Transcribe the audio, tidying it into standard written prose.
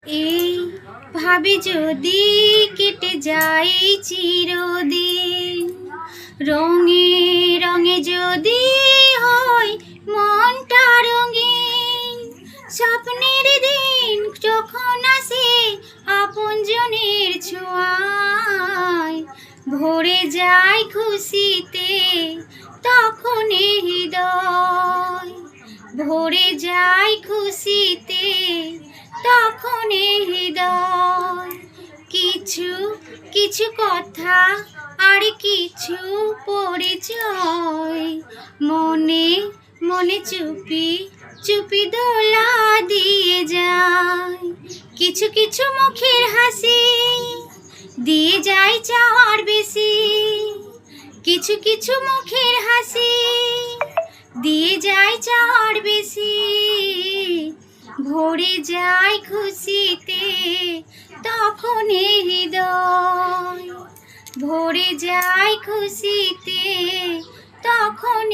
এইভাবে যদি কেটে যায় চিরদিন, রঙে রঙে যদি হয় মনটা রঙিন, স্বপ্নের দিন যখন আসে আপনজনের ছোঁয়ায়, ভরে যায় খুশিতে তখন হৃদয়, ভরে যায় খুশিতে তখন হৃদয়। কিছু কিছু কথা আর কিছু পরিচয়, মনে মনে চুপি চুপি দোলা দিয়ে যায়। কিছু কিছু মুখের হাসি দিয়ে যায় চাওয়ার বেশি, কিছু কিছু মুখের হাসি দিয়ে যায় চাওয়ার বেশি, ভরে যায় খুশিতে তখন হৃদয়, ভরে যায় খুশিতে তখন